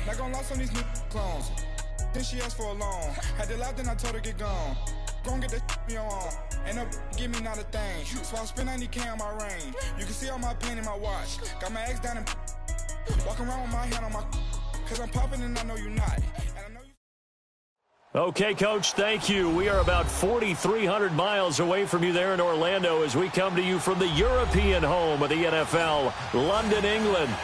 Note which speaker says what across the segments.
Speaker 1: Not gonna lie on these new clones. Then she asked for a loan. Had to laugh, then I told her get gone. Gon' get that me on. Ain't no give me not a thing. So I spend 90K on my range. You can see all my pain in my watch. Got my ex down and walking around with my hand on my. Cause I'm popping and I know you not. And I know you.
Speaker 2: Okay, Coach, thank you. We are about 4,300 miles away from you there in Orlando as we come to you from the European home of the NFL, London, England.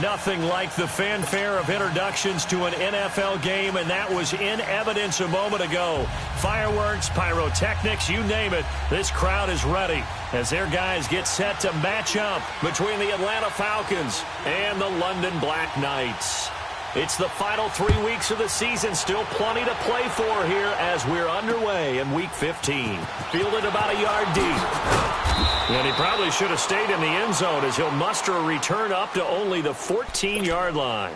Speaker 2: Nothing like the fanfare of introductions to an NFL game, and that was in evidence a moment ago. Fireworks, pyrotechnics, you name it. This crowd is ready as their guys get set to match up between the Atlanta Falcons and the London Black Knights. It's the final 3 weeks of the season. Still plenty to play for here as we're underway in Week 15. Fielded about a yard deep. And he probably should have stayed in the end zone as he'll muster a return up to only the 14-yard line.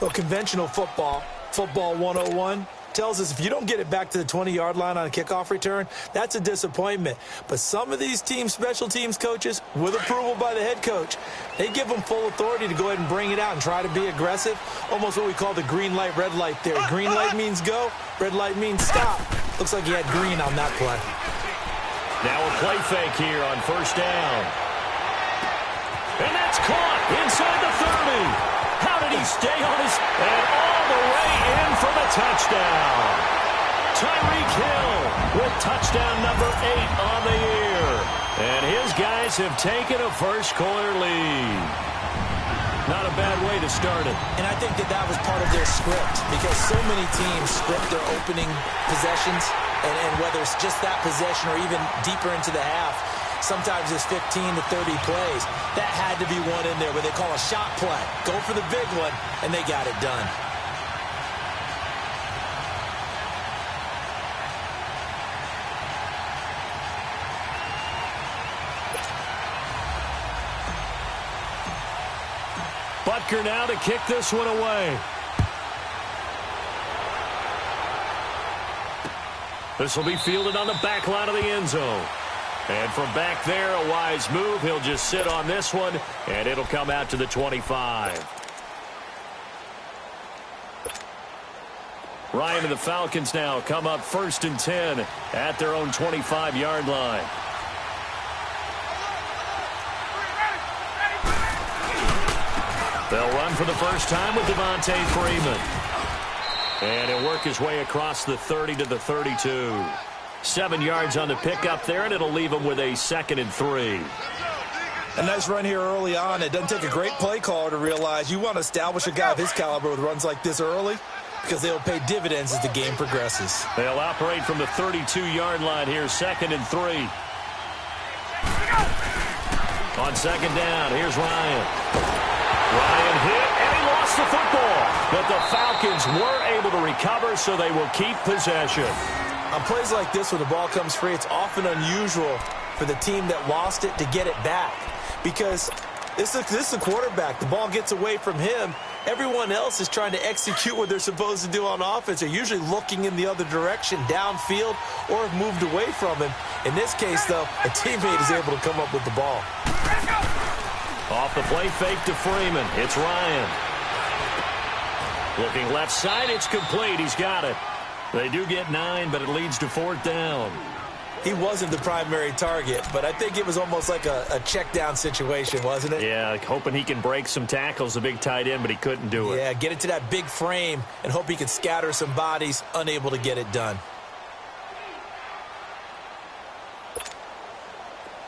Speaker 3: Well, conventional football 101, tells us if you don't get it back to the 20-yard line on a kickoff return, that's a disappointment. But some of these teams, special teams coaches, with approval by the head coach, they give them full authority to go ahead and bring it out and try to be aggressive. Almost what we call the green light, red light theory. Green light means go, red light means stop. Looks like he had green on that play.
Speaker 2: Now a play fake here on first down. And that's caught inside the 30. How did he stay on his... And all the way in for the touchdown. Tyreek Hill with touchdown number 8 on the year. And his guys have taken a first-quarter lead. Not a bad way to start it.
Speaker 3: And I think that was part of their script because so many teams script their opening possessions, and whether it's just that possession or even deeper into the half, sometimes it's 15 to 30 plays. That had to be one in there where they call a shot play. Go for the big one, and they got it done.
Speaker 2: Butker now to kick this one away. This will be fielded on the back line of the end zone. And from back there, a wise move. He'll just sit on this one, and it'll come out to the 25. Ryan and the Falcons now come up 1st and 10 at their own 25-yard line. They'll run for the first time with Devontae Freeman. And he'll work his way across the 30 to the 32. 7 yards on the pickup there, and it'll leave him with a 2nd and 3.
Speaker 3: A nice run here early on. It doesn't take a great play caller to realize you want to establish a guy of his caliber with runs like this early because they'll pay dividends as the game progresses.
Speaker 2: They'll operate from the 32-yard line here, 2nd and 3. On 2nd down, here's Ryan. Ryan hit, and he lost the football. But the Falcons were able to recover, so they will keep possession.
Speaker 3: On plays like this, when the ball comes free, it's often unusual for the team that lost it to get it back. Because this is the quarterback. The ball gets away from him. Everyone else is trying to execute what they're supposed to do on offense. They're usually looking in the other direction, downfield, or have moved away from him. In this case, though, a teammate is able to come up with the ball.
Speaker 2: Off the play fake to Freeman. It's Ryan. Looking left side, it's complete. He's got it. They do get 9, but it leads to 4th down.
Speaker 3: He wasn't the primary target, but I think it was almost like a check down situation, wasn't it?
Speaker 2: Yeah, hoping he can break some tackles, a big tight end, but he couldn't do it.
Speaker 3: Yeah, get it to that big frame and hope he can scatter some bodies, unable to get it done.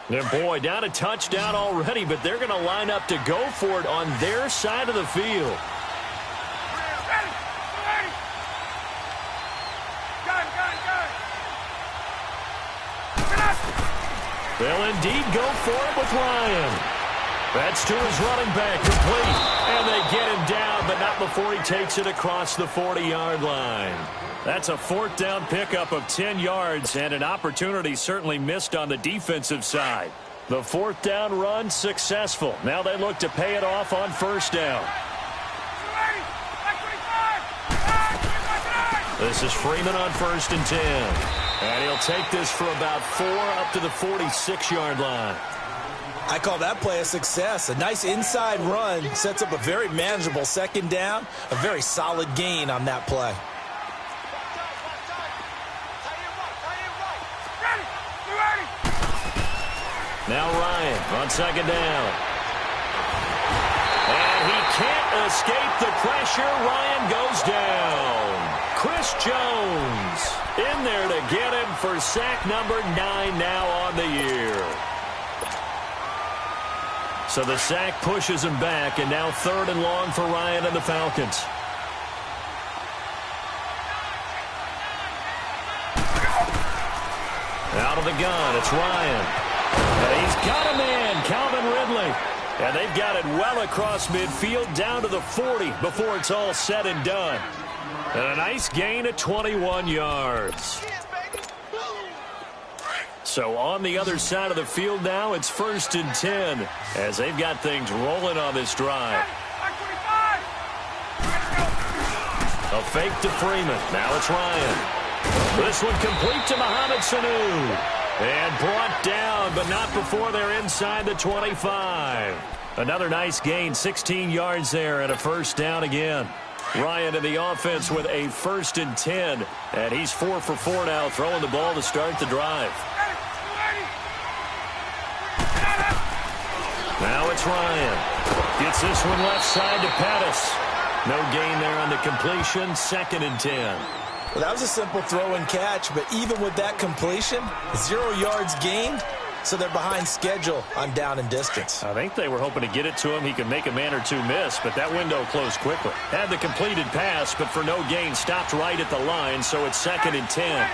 Speaker 2: And boy, down a touchdown already, but they're going to line up to go for it on their side of the field. They'll indeed go for it with Ryan. That's to his running back, complete. And they get him down, but not before he takes it across the 40-yard line. That's a 4th down pickup of 10 yards, and an opportunity certainly missed on the defensive side. The 4th down run successful. Now they look to pay it off on 1st down. This is Freeman on 1st and 10. And he'll take this for about 4 up to the 46-yard line.
Speaker 3: I call that play a success. A nice inside run sets up a very manageable second down, a very solid gain on that play.
Speaker 2: Now Ryan on second down. And he can't escape the pressure. Ryan goes down. Chris Jones in there to get him for sack number 9 now on the year. So the sack pushes him back, and now 3rd and long for Ryan and the Falcons. Out of the gun, it's Ryan. And he's got a man, Calvin Ridley. And they've got it well across midfield, down to the 40 before it's all said and done. And a nice gain of 21 yards. So on the other side of the field now, it's 1st and 10 as they've got things rolling on this drive. A fake to Freeman. Now it's Ryan. This one complete to Mohamed Sanu. And brought down, but not before they're inside the 25. Another nice gain, 16 yards there, and a 1st down again. Ryan in the offense with a 1st and 10, and he's 4 for 4 now, throwing the ball to start the drive. Now it's Ryan. Gets this one left side to Pettis. No gain there on the completion, 2nd and 10.
Speaker 3: Well, that was a simple throw and catch, but even with that completion, 0 yards gained, so they're behind schedule on down and distance.
Speaker 2: I think they were hoping to get it to him. He could make a man or two miss, but that window closed quickly. Had the completed pass, but for no gain, stopped right at the line, so it's 2nd and 10.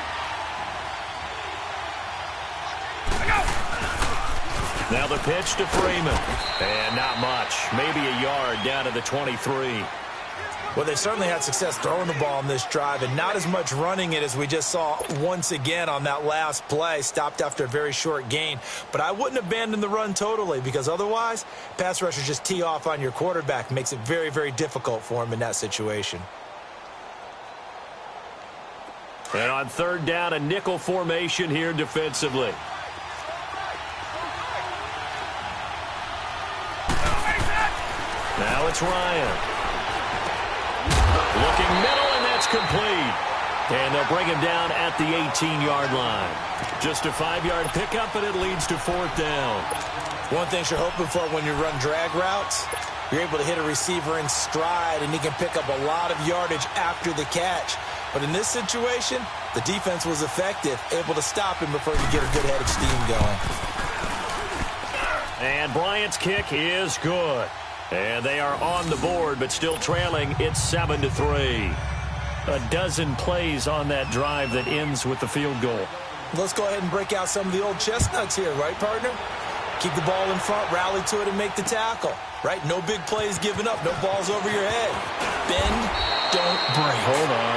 Speaker 2: Now the pitch to Freeman. And not much. Maybe a yard down to the 23.
Speaker 3: Well, they certainly had success throwing the ball on this drive, and not as much running it as we just saw once again on that last play. Stopped after a very short gain. But I wouldn't abandon the run totally, because otherwise, pass rushers just tee off on your quarterback. Makes it very, very difficult for him in that situation.
Speaker 2: And on 3rd down, a nickel formation here defensively. Now it's Ryan. Looking middle, and that's complete. And they'll bring him down at the 18-yard line. Just a 5-yard pickup, and it leads to 4th down.
Speaker 3: One thing you're hoping for when you run drag routes, you're able to hit a receiver in stride, and he can pick up a lot of yardage after the catch. But in this situation, the defense was effective, able to stop him before you get a good head of steam going.
Speaker 2: And Bryant's kick is good. And they are on the board, but still trailing. It's 7-3. A dozen plays on that drive that ends with the field goal.
Speaker 3: Let's go ahead and break out some of the old chestnuts here, right, partner? Keep the ball in front, rally to it, and make the tackle, right? No big plays given up, no balls over your head. Bend, don't break.
Speaker 2: Hold on.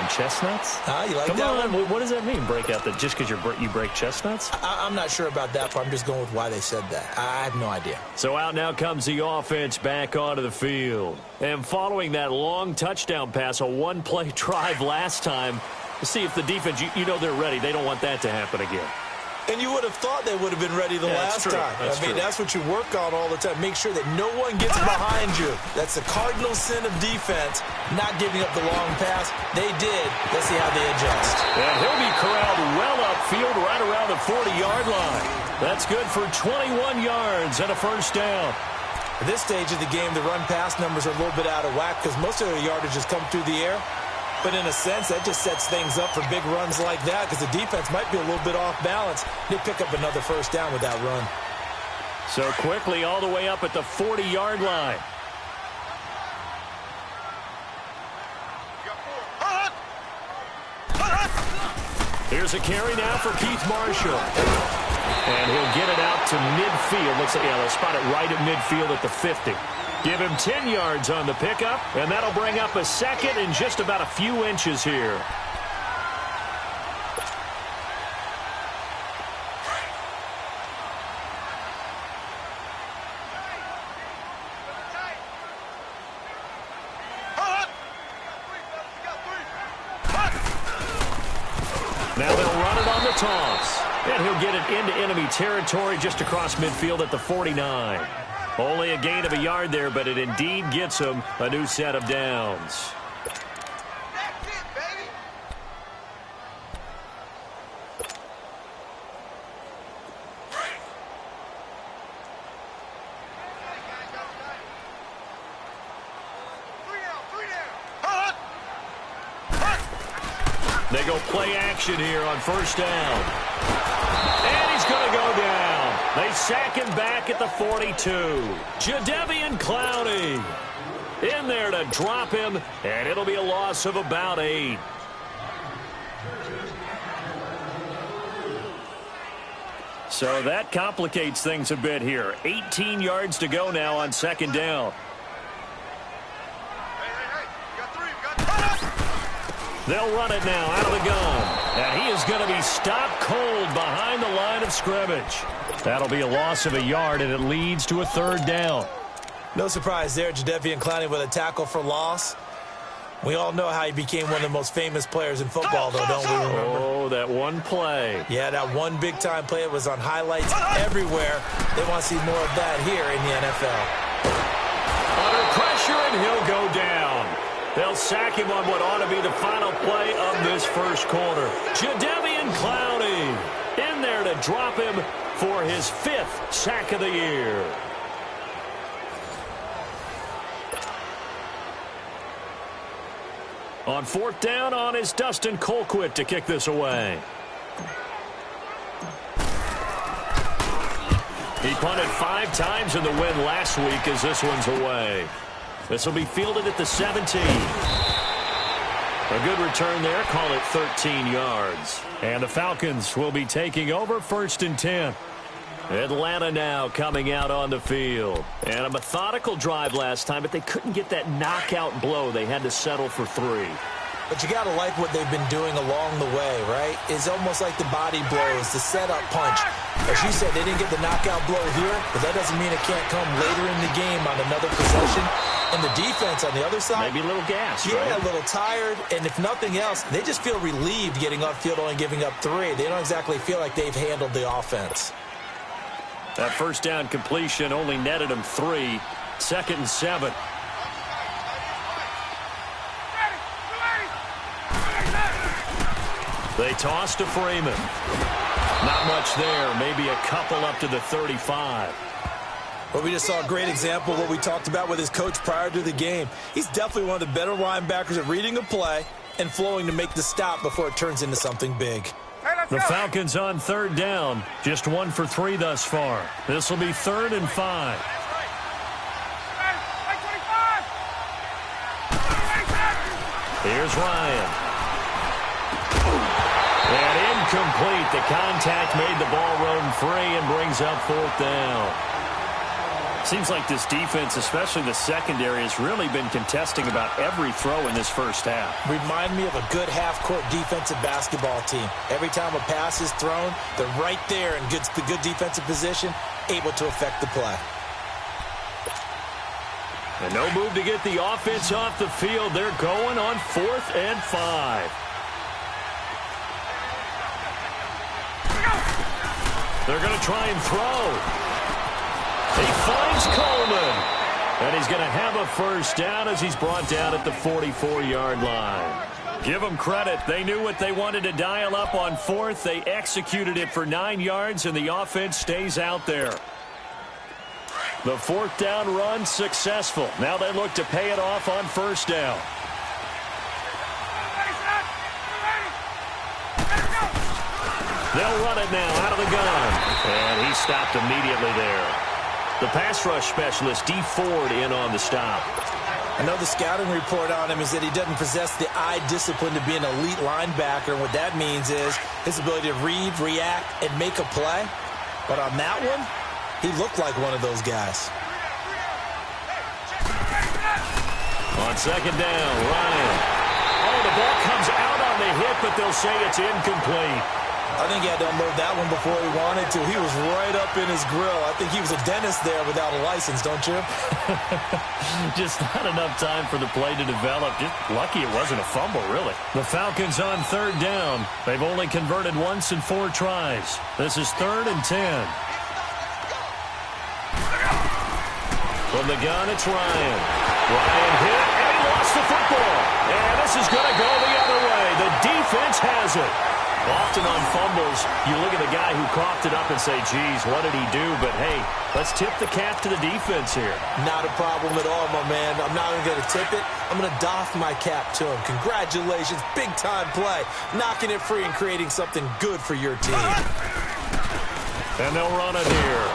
Speaker 2: Chestnuts?
Speaker 3: You like
Speaker 2: Come
Speaker 3: that
Speaker 2: on.
Speaker 3: one?
Speaker 2: What does that mean, break out? Just because you break chestnuts?
Speaker 3: I'm not sure about that part. I'm just going with why they said that. I have no idea.
Speaker 2: So out now comes the offense back onto the field. And following that long touchdown pass, a one-play drive last time, to see if the defense, you know they're ready. They don't want that to happen again.
Speaker 3: And you would have thought they would have been ready the last time. That's what you work on all the time. Make sure that no one gets behind you. That's the cardinal sin of defense, not giving up the long pass. They did. Let's see how they adjust.
Speaker 2: And he'll be corralled well upfield right around the 40-yard line. That's good for 21 yards and a 1st down.
Speaker 3: At this stage of the game, the run-pass numbers are a little bit out of whack because most of the yardage has come through the air. But in a sense, that just sets things up for big runs like that because the defense might be a little bit off balance. They pick up another 1st down with that run.
Speaker 2: So quickly all the way up at the 40-yard line. Here's a carry now for Keith Marshall. And he'll get it out to midfield. Looks like, they'll spot it right at midfield at the 50. Give him 10 yards on the pickup, and that'll bring up a 2nd and just about a few inches here. Now they'll run it on the toss. And he'll get it into enemy territory just across midfield at the 49. Only a gain of a yard there, but it indeed gets him a new set of downs. They go play action here on first down. And he's going to go down. They sack him back at the 42. Jadeveon Clowney in there to drop him, and it'll be a loss of about 8. So that complicates things a bit here. 18 yards to go now on second down. They'll run it now out of the gun. And he is going to be stopped cold behind the line of scrimmage. That'll be a loss of a yard, and it leads to a third down.
Speaker 3: No surprise there, Jadeveon Clowney with a tackle for loss. We all know how he became one of the most famous players in football, though, don't we remember?
Speaker 2: Oh, that one play.
Speaker 3: Yeah, that one big-time play. It was on highlights everywhere. They want to see more of that here in the NFL.
Speaker 2: Under pressure, and he'll go down. They'll sack him on what ought to be the final play of this first quarter. Jadeveon Clowney in there to drop him for his 5th sack of the year. On fourth down on is Dustin Colquitt to kick this away. He punted 5 times in the win last week as this one's away. This will be fielded at the 17. A good return there. Call it 13 yards. And the Falcons will be taking over first and 10. Atlanta now coming out on the field. And a methodical drive last time, but they couldn't get that knockout blow. They had to settle for 3.
Speaker 3: But you got to like what they've been doing along the way, right? It's almost like the body blows, the setup punch. As you said, they didn't get the knockout blow here, but that doesn't mean it can't come later in the game on another possession. And the defense on the other side.
Speaker 2: Maybe a little gas,
Speaker 3: yeah,
Speaker 2: right?
Speaker 3: A little tired. And if nothing else, they just feel relieved getting upfield, only giving up 3. They don't exactly feel like they've handled the offense.
Speaker 2: That first down completion only netted them 3. Second and 7. They toss to Freeman. Not much there. Maybe a couple up to the 35.
Speaker 3: Well, we just saw a great example of what we talked about with his coach prior to the game. He's definitely one of the better linebackers at reading a play and flowing to make the stop before it turns into something big.
Speaker 2: The Falcons on third down. Just 1 for 3 thus far. This will be 3rd and 5. Here's Ryan. And incomplete. The contact made the ball roam free and brings up 4th down. Seems like this defense, especially the secondary, has really been contesting about every throw in this first half.
Speaker 3: Remind me of a good half-court defensive basketball team. Every time a pass is thrown, they're right there in the good defensive position, able to affect the play.
Speaker 2: And no move to get the offense off the field. They're going on 4th and 5. They're going to try and throw. He finds Coleman. And he's going to have a first down as he's brought down at the 44-yard line. Give them credit. They knew what they wanted to dial up on 4th. They executed it for 9 yards, and the offense stays out there. The 4th down run successful. Now they look to pay it off on first down. They'll run it now out of the gun. And he stopped immediately there. The pass rush specialist, D. Ford, in on the stop.
Speaker 3: I know the scouting report on him is that he doesn't possess the eye discipline to be an elite linebacker. And what that means is his ability to read, react, and make a play. But on that one, he looked like one of those guys.
Speaker 2: On second down, Ryan. Oh, the ball comes out on the hit, but they'll say it's incomplete.
Speaker 3: I think he had to unload that one before he wanted to. He was right up in his grill. I think he was a dentist there without a license, don't you?
Speaker 2: Just not enough time for the play to develop. Just lucky it wasn't a fumble, really. The Falcons on third down. They've only converted once in 4 tries. This is 3rd and 10. From the gun, it's Ryan. Ryan hit, and he lost the football. And this is going to go the other way. The defense has it. Often on fumbles, you look at the guy who coughed it up and say, geez, what did he do? But, hey, let's tip the cap to the defense here.
Speaker 3: Not a problem at all, my man. I'm not even going to tip it. I'm going to doff my cap to him. Congratulations. Big-time play. Knocking it free and creating something good for your team.
Speaker 2: And they'll run it here.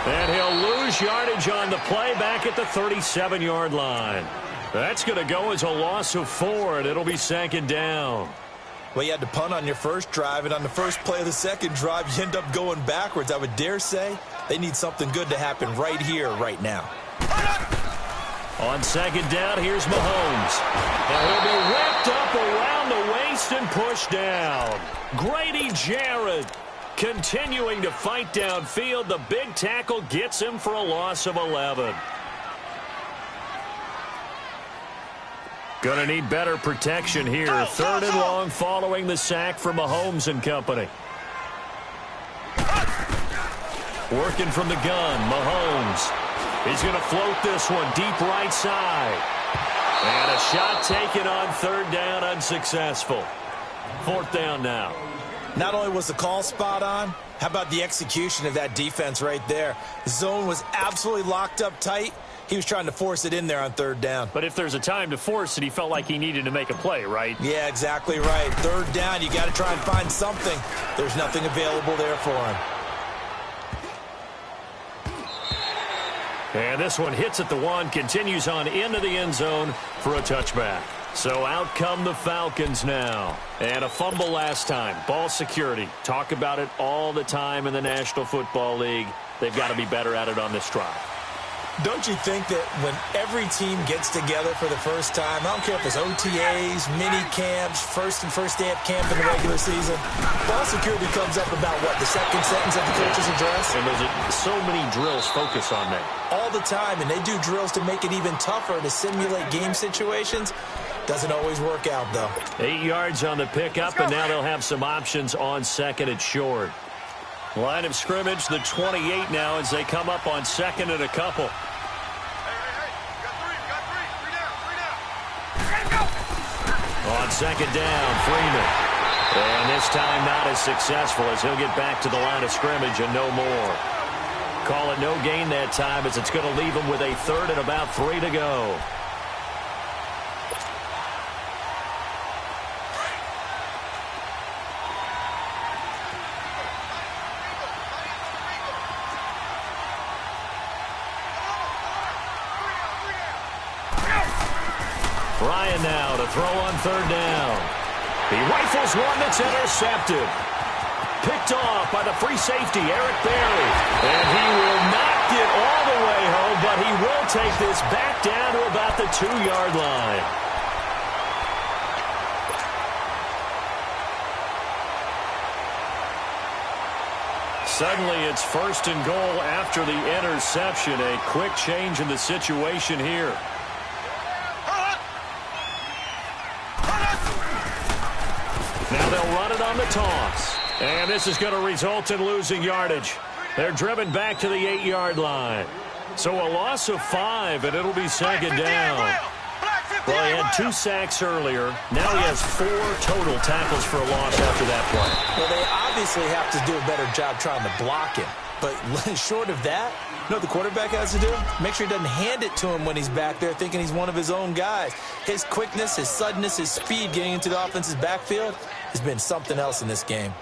Speaker 2: And he'll lose yardage on the play back at the 37-yard line. That's going to go as a loss of 4, and it'll be 2nd down.
Speaker 3: Well, you had to punt on your first drive, and on the first play of the second drive, you end up going backwards. I would dare say they need something good to happen right here, right now.
Speaker 2: On 2nd down, here's Mahomes. And he'll be wrapped up around the waist and pushed down. Grady Jarrett continuing to fight downfield. The big tackle gets him for a loss of 11. Going to need better protection here. 3rd and long following the sack from Mahomes and company. Working from the gun, Mahomes. He's going to float this one deep right side. And a shot taken on 3rd down, unsuccessful. 4th down now.
Speaker 3: Not only was the call spot on, how about the execution of that defense right there? The zone was absolutely locked up tight. He was trying to force it in there on 3rd down.
Speaker 2: But if there's a time to force it, he felt like he needed to make a play, right?
Speaker 3: Yeah, exactly right. 3rd down, you got to try and find something. There's nothing available there for him.
Speaker 2: And this one hits at the 1, continues on into the end zone for a touchback. So out come the Falcons now. And a fumble last time. Ball security. Talk about it all the time in the National Football League. They've got to be better at it on this drive.
Speaker 3: Don't you think that when every team gets together for the first time, I don't care if it's OTAs, mini camps, first day of camp in the regular season, ball security comes up about, what, the 2nd sentence of the coach's address?
Speaker 2: And there's so many drills focus on that.
Speaker 3: All the time, and they do drills to make it even tougher to simulate game situations. Doesn't always work out, though.
Speaker 2: 8 yards on the pickup, and now they'll have some options on 2nd and short. Line of scrimmage, the 28 now as they come up on 2nd and a couple. On 2nd down, Freeman. And this time not as successful as he'll get back to the line of scrimmage and no more. Call it no gain that time as it's going to leave him with a 3rd and about 3 to go. Ryan now to throw on 3rd down. He rifles one that's intercepted. Picked off by the free safety, Eric Berry. And he will not get all the way home, but he will take this back down to about the 2-yard line. Suddenly it's 1st and goal after the interception. A quick change in the situation here. Now they'll run it on the toss. And this is going to result in losing yardage. They're driven back to the 8-yard line. So a loss of 5, and it'll be 2nd down. Well, he had 2 sacks earlier. Now he has 4 total tackles for a loss after that play.
Speaker 3: Well, they obviously have to do a better job trying to block him. But short of that, you know what the quarterback has to do? Make sure he doesn't hand it to him when he's back there thinking he's one of his own guys. His quickness, his suddenness, his speed getting into the offense's backfield has been something else in this game.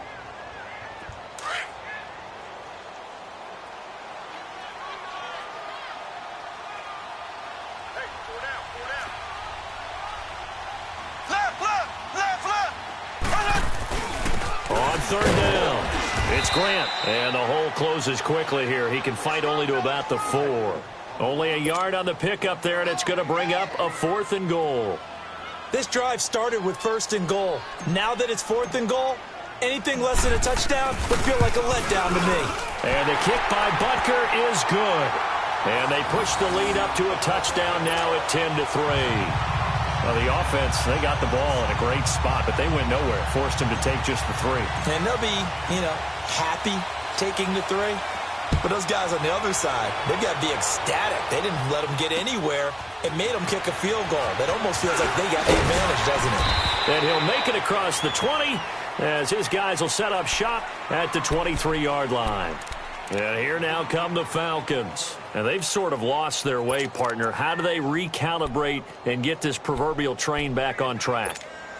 Speaker 2: On 3rd down, it's Grant. And the hole closes quickly here. He can fight only to about the 4. Only a yard on the pickup there, and it's going to bring up a 4th and goal.
Speaker 3: This drive started with 1st and goal. Now that it's 4th and goal, Anything less than a touchdown would feel like a letdown to me.
Speaker 2: And the kick by Butker is good. And they push the lead up to a touchdown now at 10-3. Well, the offense, they got the ball in a great spot, but they went nowhere. Forced him to take just the 3.
Speaker 3: And they'll be, happy taking the 3. But those guys on the other side, they've got to be ecstatic. They didn't let them get anywhere. It made them kick a field goal. That almost feels like they got the advantage, doesn't it?
Speaker 2: And he'll make it across the 20 as his guys will set up shop at the 23-yard line. And here now come the Falcons. And they've sort of lost their way, partner. How do they recalibrate and get this proverbial train back on track?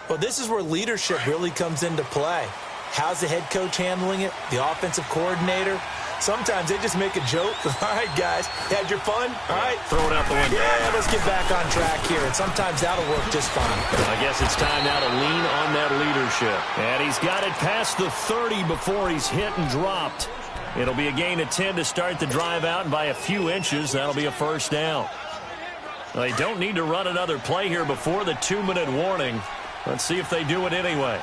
Speaker 3: Well, this is where leadership really comes into play. How's the head coach handling it? The offensive coordinator? Sometimes they just make a joke. All right, guys, had your fun? All right.
Speaker 2: Throw it out the window.
Speaker 3: Yeah, let's get back on track here. And sometimes that'll work just fine.
Speaker 2: I guess it's time now to lean on that leadership. And he's got it past the 30 before he's hit and dropped. It'll be a gain of 10 to start the drive out, and by a few inches, that'll be a first down. They don't need to run another play here before the 2-minute warning. Let's see if they do it anyway.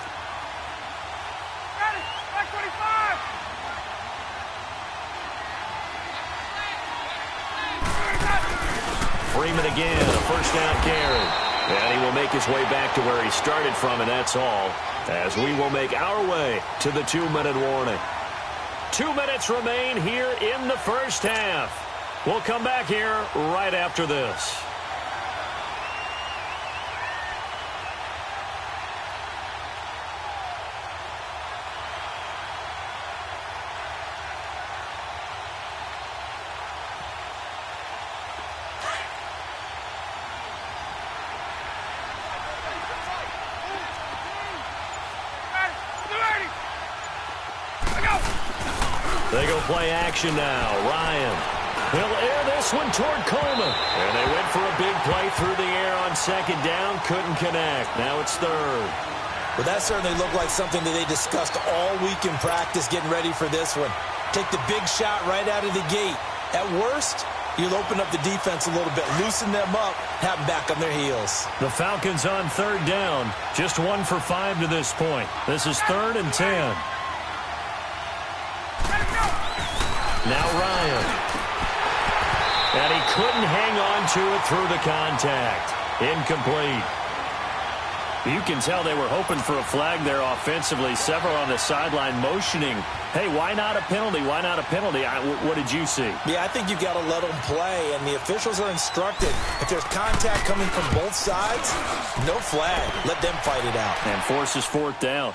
Speaker 2: Freeman again, a first down carry. And he will make his way back to where he started from, and that's all, as we will make our way to the 2-minute warning. 2 minutes remain here in the first half. We'll come back here right after this. They go play action now. Ryan will air this one toward Coleman. And they went for a big play through the air on second down. Couldn't connect. Now it's third.
Speaker 3: Well, that certainly looked like something that they discussed all week in practice getting ready for this one. Take the big shot right out of the gate. At worst, you'll open up the defense a little bit, loosen them up, have them back on their heels.
Speaker 2: The Falcons on third down. Just 1 for 5 to this point. This is 3rd and 10. Now Ryan. And he couldn't hang on to it through the contact. Incomplete. You can tell they were hoping for a flag there offensively. Several on the sideline motioning, hey, why not a penalty? Why not a penalty? What did you see?
Speaker 3: Yeah, I think you've got to let them play, and the officials are instructed. If there's contact coming from both sides, no flag. Let them fight it out.
Speaker 2: And forces 4th down.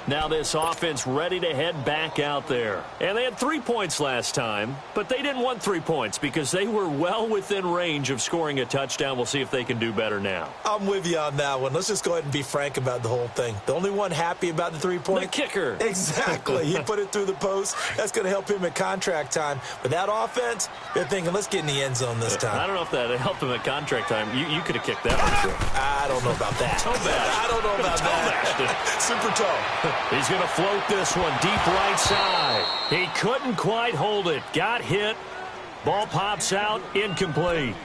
Speaker 2: Now this offense ready to head back out there. And they had 3 points last time, but they didn't want 3 points because they were well within range of scoring a touchdown. We'll see if they can do better now.
Speaker 3: I'm with you on that one. Let's just go ahead and be frank about the whole thing. The only one happy about the 3-point?
Speaker 2: The kicker.
Speaker 3: Exactly. He put it through the post. That's going to help him at contract time. But that offense, they're thinking, let's get in the end zone this time.
Speaker 2: I don't know if that helped him at contract time. You could have kicked that one, sure.
Speaker 3: I don't know about that. I don't know about that. Super toe.
Speaker 2: He's going to float this one deep right side. He couldn't quite hold it. Got hit. Ball pops out. Incomplete.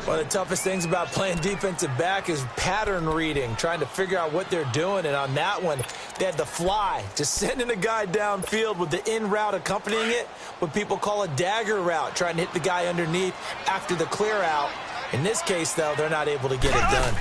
Speaker 3: One of the toughest things about playing defensive back is pattern reading, trying to figure out what they're doing. And on that one, they had the fly, just sending a guy downfield with the in route accompanying it, what people call a dagger route, trying to hit the guy underneath after the clear out. In this case, though, they're not able to get it done.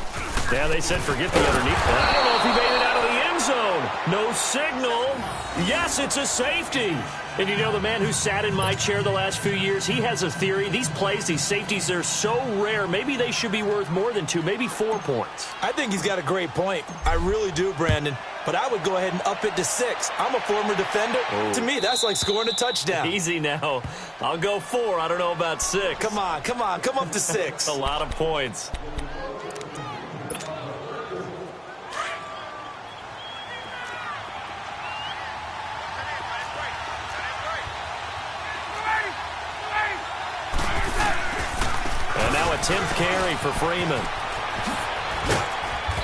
Speaker 2: Yeah, they said forget the underneath. I don't know if he made it out of the end zone. No signal. Yes, it's a safety. And you know, the man who sat in my chair the last few years, he has a theory. These plays, these safeties, they're so rare. Maybe they should be worth more than 2, maybe 4 points.
Speaker 3: I think he's got a great point. I really do, Brandon. But I would go ahead and up it to 6. I'm a former defender. Oh. To me, that's like scoring a touchdown.
Speaker 2: Easy now. I'll go 4. I don't know about 6.
Speaker 3: Come on. Come up to 6.
Speaker 2: A lot of points. And now a 10th carry for Freeman.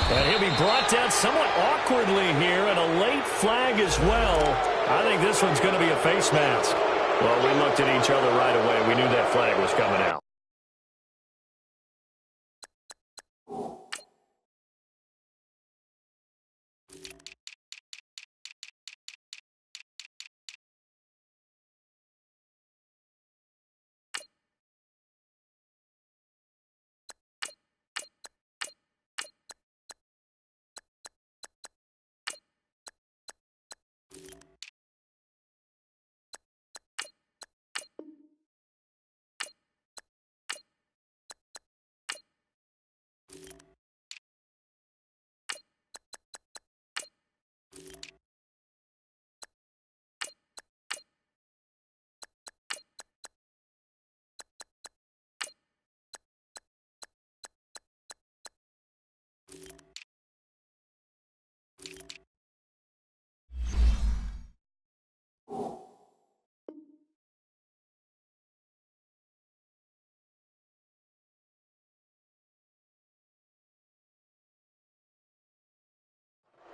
Speaker 2: And he'll be brought down somewhat awkwardly here, and a late flag as well. I think this one's going to be a face mask. Well, we looked at each other right away. We knew that flag was coming out.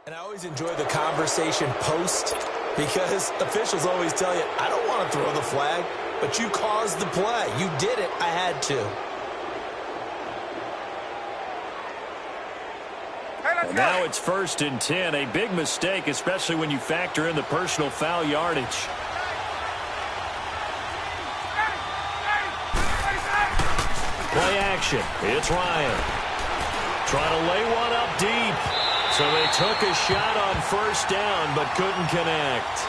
Speaker 3: And I always enjoy the conversation post because officials always tell you, I don't want to throw the flag, but you caused the play. You did it. I had to.
Speaker 2: And now it's 1st and 10. A big mistake, especially when you factor in the personal foul yardage. Play action. It's Ryan. Trying to lay one up deep. So they took a shot on 1st down, but couldn't connect.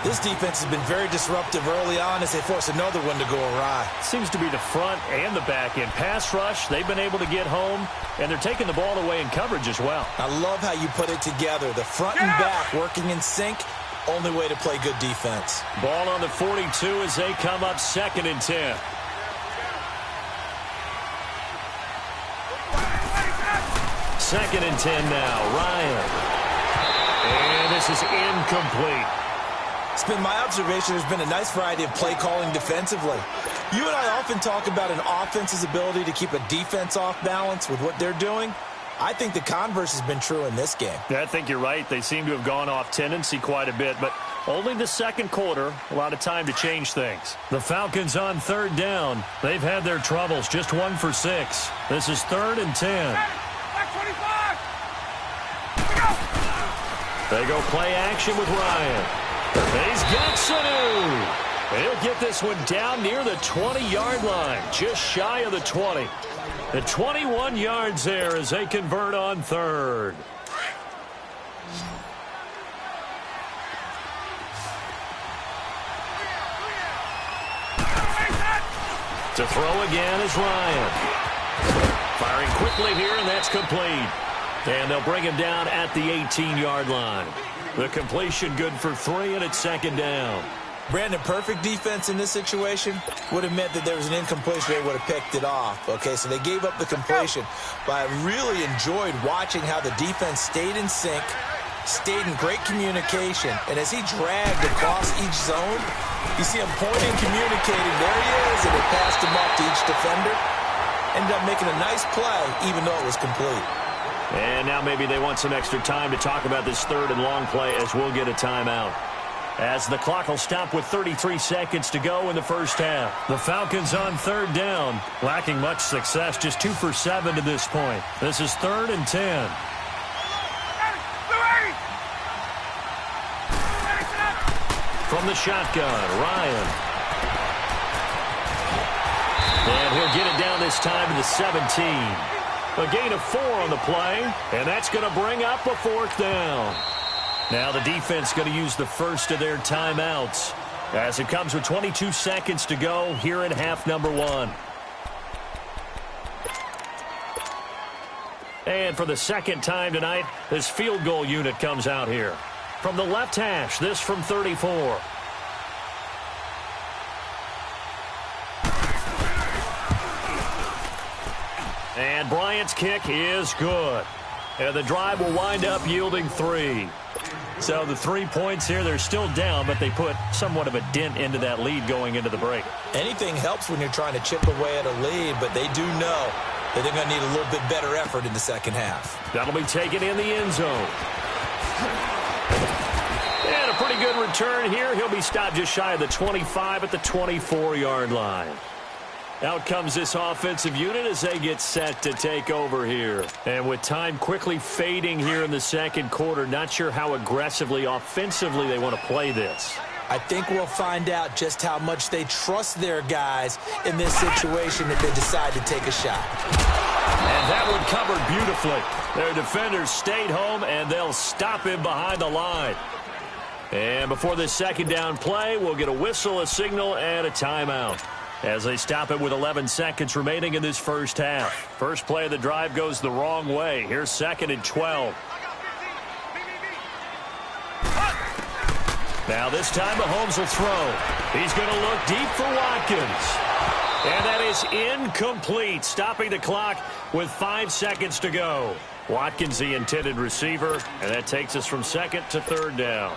Speaker 3: This defense has been very disruptive early on as they force another one to go awry.
Speaker 2: Seems to be the front and the back end. Pass rush, they've been able to get home, and they're taking the ball away in coverage as well.
Speaker 3: I love how you put it together. The front and back working in sync, only way to play good defense.
Speaker 2: Ball on the 42 as they come up 2nd and 10. Second and 10 now, Ryan. And this is incomplete.
Speaker 3: It's been my observation there's been a nice variety of play calling defensively. You and I often talk about an offense's ability to keep a defense off balance with what they're doing. I think the converse has been true in this game.
Speaker 2: Yeah, I think you're right. They seem to have gone off tendency quite a bit, but only the second quarter, a lot of time to change things. The Falcons on 3rd down. They've had their troubles, just 1 for 6. This is 3rd and 10. They go play action with Ryan. He's got Sanu. He'll get this one down near the 20-yard line, just shy of the 20. The 21 yards there as they convert on 3rd. To throw again is Ryan. Firing quickly here, and that's complete. And they'll bring him down at the 18-yard line. The completion good for 3, and it's 2nd down.
Speaker 3: Brandon, perfect defense in this situation would have meant that there was an incompletion. They would have picked it off. Okay, so they gave up the completion. But I really enjoyed watching how the defense stayed in sync, stayed in great communication. And as he dragged across each zone, you see him pointing, communicating. There he is, and they passed him off to each defender. Ended up making a nice play, even though it was complete.
Speaker 2: And now maybe they want some extra time to talk about this 3rd and long play as we'll get a timeout. As the clock will stop with 33 seconds to go in the first half. The Falcons on 3rd down, lacking much success, just 2 for 7 to this point. This is 3rd and 10. From the shotgun, Ryan. And he'll get it down this time to the 17. A gain of 4 on the play, and that's going to bring up a 4th down. Now the defense going to use the first of their timeouts as it comes with 22 seconds to go here in half number 1. And for the second time tonight, this field goal unit comes out here. From the left hash, this from 34. And Bryant's kick is good. And the drive will wind up yielding 3. So the 3 points here, they're still down, but they put somewhat of a dent into that lead going into the break.
Speaker 3: Anything helps when you're trying to chip away at a lead, but they do know that they're going to need a little bit better effort in the second half.
Speaker 2: That'll be taken in the end zone. And a pretty good return here. He'll be stopped just shy of the 25 at the 24-yard line. Out comes this offensive unit as they get set to take over here. And with time quickly fading here in the second quarter, not sure how aggressively, offensively they want to play this.
Speaker 3: I think we'll find out just how much they trust their guys in this situation if they decide to take a shot.
Speaker 2: And that one covered beautifully. Their defenders stayed home, and they'll stop him behind the line. And before this second down play, we'll get a whistle, a signal, and a timeout as they stop it with 11 seconds remaining in this first half. First play of the drive goes the wrong way. Here's 2nd and 12. Now this time Mahomes will throw. He's going to look deep for Watkins. And that is incomplete, stopping the clock with 5 seconds to go. Watkins the intended receiver, and that takes us from 2nd to 3rd down.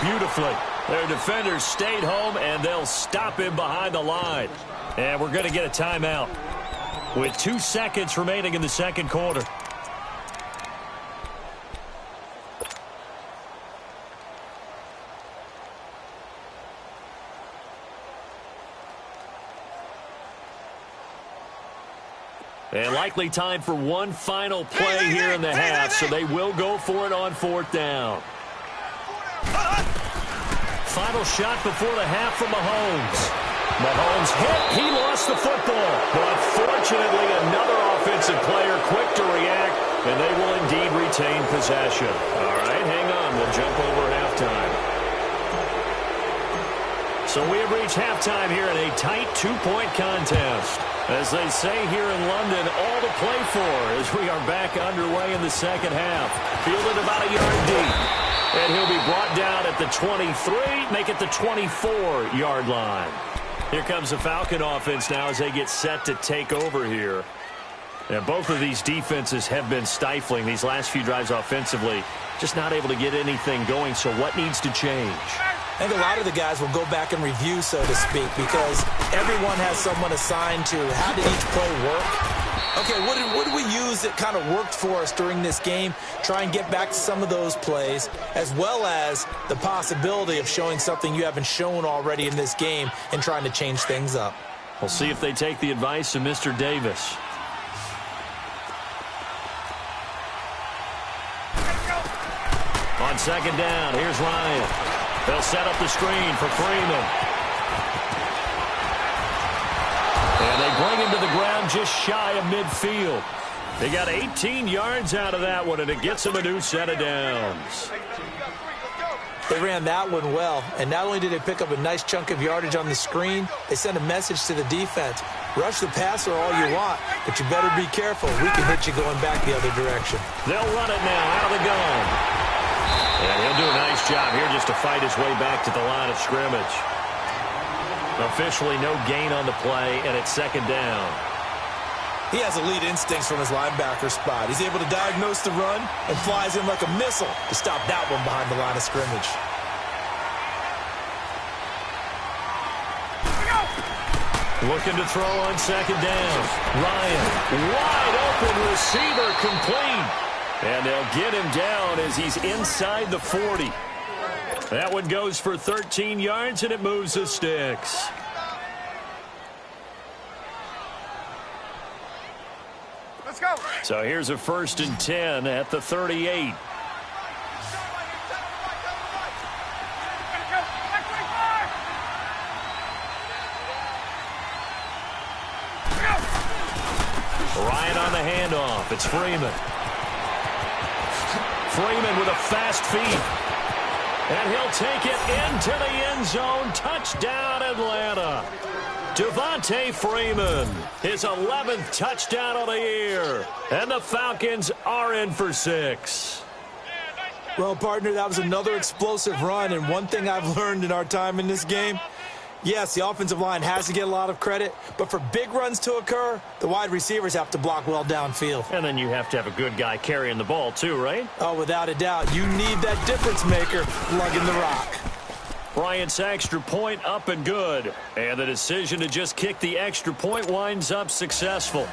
Speaker 2: beautifully. Their defenders stayed home, and they'll stop him behind the line. And we're going to get a timeout with 2 seconds remaining in the second quarter. And likely time for one final play here in the half, so they will go for it on 4th down. Final shot before the half from Mahomes. Mahomes hit. He lost the football. But fortunately, another offensive player quick to react, and they will indeed retain possession. All right, hang on. We'll jump over halftime. So we have reached halftime here in a tight 2-point contest. As they say here in London, all to play for as we are back underway in the second half. Fielded about a yard deep. And he'll be brought down at the 23, make it the 24-yard line. Here comes the Falcon offense now as they get set to take over here. And both of these defenses have been stifling these last few drives offensively. Just not able to get anything going, so what needs to change?
Speaker 3: I think a lot of the guys will go back and review, so to speak, because everyone has someone assigned to how did each play work. Okay, what did we use that kind of worked for us during this game? Try and get back to some of those plays, as well as the possibility of showing something you haven't shown already in this game and trying to change things up.
Speaker 2: We'll see if they take the advice of Mr. Davis. On 2nd down, here's Ryan. They'll set up the screen for Freeman. And they bring him to the ground just shy of midfield. They got 18 yards out of that one, and it gets them a new set of downs.
Speaker 3: They ran that one well, and not only did they pick up a nice chunk of yardage on the screen, they sent a message to the defense. Rush the passer all you want, but you better be careful. We can hit you going back the other direction.
Speaker 2: They'll run it now out of the gun. And he'll do a nice job here just to fight his way back to the line of scrimmage. Officially no gain on the play, and it's 2nd down.
Speaker 3: He has elite instincts from his linebacker spot. He's able to diagnose the run and flies in like a missile to stop that one behind the line of scrimmage.
Speaker 2: Looking to throw on 2nd down. Ryan, wide open receiver, complete. And they'll get him down as he's inside the 40. That one goes for 13 yards, and it moves the sticks.
Speaker 1: Let's go.
Speaker 2: So here's a 1st and 10 at the 38. Ryan on the handoff. It's Freeman. Freeman with a fast feet. And he'll take it into the end zone. Touchdown, Atlanta. Devontae Freeman, his 11th touchdown of the year. And the Falcons are in for 6.
Speaker 3: Well, partner, that was another explosive run. And one thing I've learned in our time in this game, yes, the offensive line has to get a lot of credit, but for big runs to occur, the wide receivers have to block well downfield.
Speaker 2: And then you have to have a good guy carrying the ball too, right?
Speaker 3: Oh, without a doubt. You need that difference maker lugging the rock.
Speaker 2: Bryant's extra point up and good. And the decision to just kick the extra point winds up successful.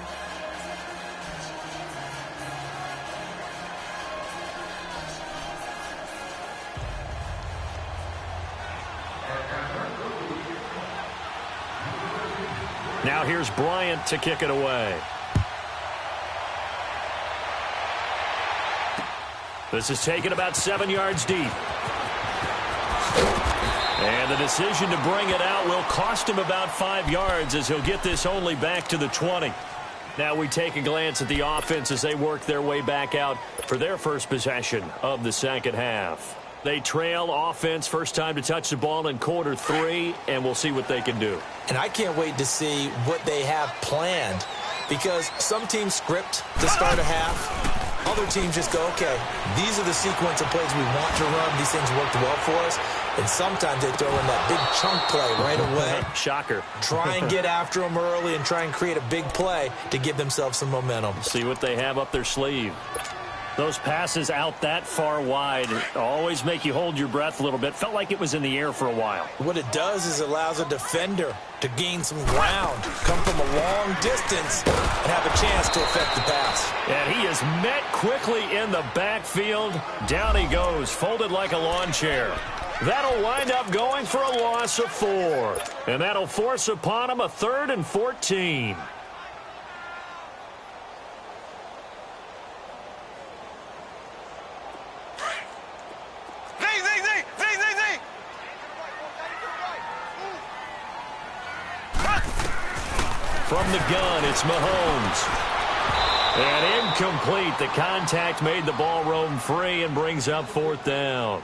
Speaker 2: Now here's Bryant to kick it away. This is taken about 7 yards deep. And the decision to bring it out will cost him about 5 yards as he'll get this only back to the 20. Now we take a glance at the offense as they work their way back out for their first possession of the second half. They trail offense, first time to touch the ball in quarter 3, and we'll see what they can do.
Speaker 3: And I can't wait to see what they have planned, because some teams script to start a half. Other teams just go, okay, these are the sequence of plays we want to run. These things worked well for us. And sometimes they throw in that big chunk play right away.
Speaker 2: Shocker.
Speaker 3: Try and get after them early and try and create a big play to give themselves some momentum.
Speaker 2: See what they have up their sleeve. Those passes out that far wide always make you hold your breath a little bit. Felt like it was in the air for a while.
Speaker 3: What it does is it allows a defender to gain some ground, come from a long distance, and have a chance to affect the pass.
Speaker 2: And he is met quickly in the backfield. Down he goes, folded like a lawn chair. That'll wind up going for a loss of 4. And that'll force upon him a 3rd and 14. From the gun, it's Mahomes. And incomplete. The contact made the ball roam free and brings up 4th down.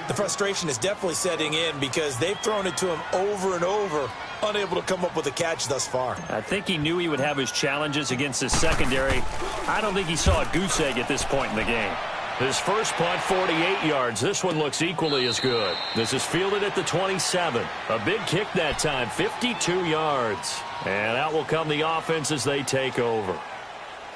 Speaker 3: The frustration is definitely setting in because they've thrown it to him over and over, unable to come up with a catch thus far.
Speaker 2: I think he knew he would have his challenges against his secondary. I don't think he saw a goose egg at this point in the game. His first punt, 48 yards. This one looks equally as good. This is fielded at the 27. A big kick that time, 52 yards. And out will come the offense as they take over.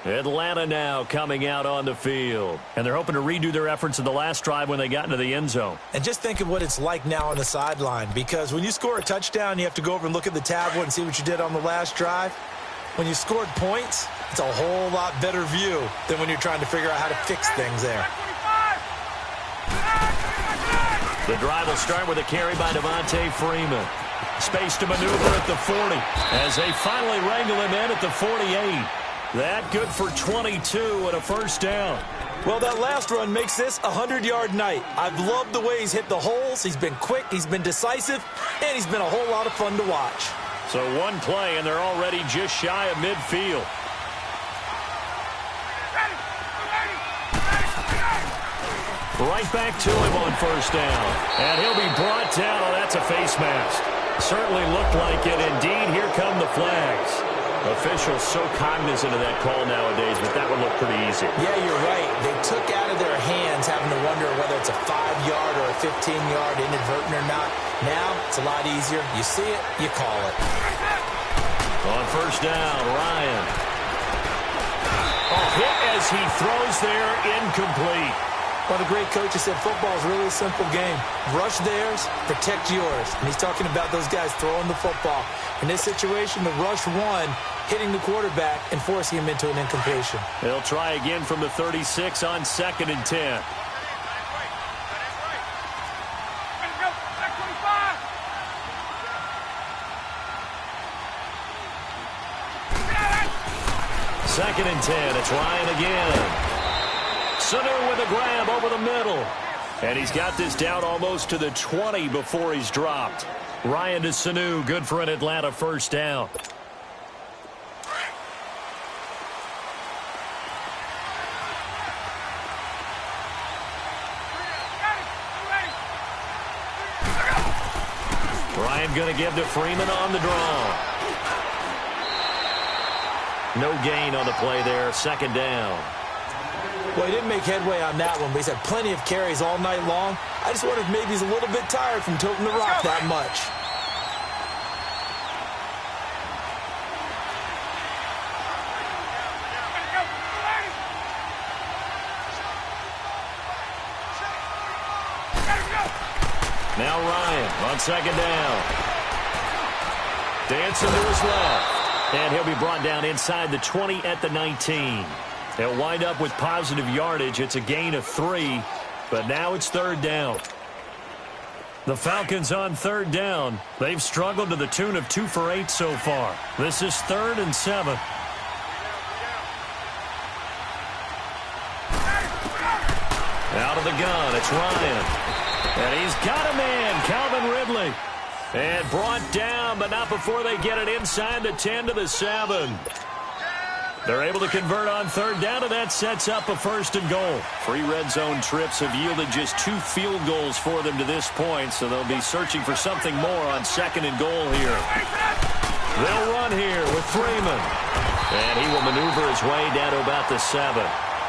Speaker 2: Atlanta now coming out on the field. And they're hoping to redo their efforts in the last drive when they got into the end zone.
Speaker 3: And just think of what it's like now on the sideline, because when you score a touchdown, you have to go over and look at the tablet and see what you did on the last drive. When you scored points, it's a whole lot better view than when you're trying to figure out how to fix things there.
Speaker 2: The drive will start with a carry by Devontae Freeman. Space to maneuver at the 40 as they finally wrangle him in at the 48. That good for 22 and a first down.
Speaker 3: Well, that last run makes this a 100-yard night. I've loved the way he's hit the holes. He's been quick, he's been decisive, and he's been a whole lot of fun to watch.
Speaker 2: So one play, and they're already just shy of midfield. Right back to him on first down. And he'll be brought down. Oh, that's a face mask. Certainly looked like it. Indeed, here come the flags. Officials so cognizant of that call nowadays, but that one looked pretty easy.
Speaker 3: Yeah, you're right. They took out of their hands having to wonder whether it's a 5-yard or a 15-yard inadvertent or not. Now, it's a lot easier. You see it, you call it.
Speaker 2: On first down, Ryan. Oh, hit as he throws there, incomplete.
Speaker 3: Well, the great coach has said football is really a simple game. Rush theirs, protect yours. And he's talking about those guys throwing the football. In this situation, the rush one, hitting the quarterback and forcing him into an incompletion.
Speaker 2: They'll try again from the 36 on 2nd and 10. Second and 10. It's Ryan again. Sanu with a grab over the middle. And he's got this down almost to the 20 before he's dropped. Ryan to Sanu, good for an Atlanta first down. Ryan going to give to Freeman on the draw. No gain on the play there, second down.
Speaker 3: Well, he didn't make headway on that one, but he's had plenty of carries all night long. I just wonder if maybe he's a little bit tired from tilting the rock that much.
Speaker 2: Now Ryan on second down. Dancing to his left. And he'll be brought down inside the 20 at the 19. They'll wind up with positive yardage. It's a gain of 3, but now it's third down. The Falcons on third down. They've struggled to the tune of 2 for 8 so far. This is 3rd and 7. Out of the gun, it's Ryan. And he's got a man, Calvin Ridley. And brought down, but not before they get it inside the 10 to the 7. They're able to convert on third down, and that sets up a 1st and goal. 3 red zone trips have yielded just 2 field goals for them to this point, so they'll be searching for something more on 2nd and goal here. They'll run here with Freeman. And he will maneuver his way down to about the 7.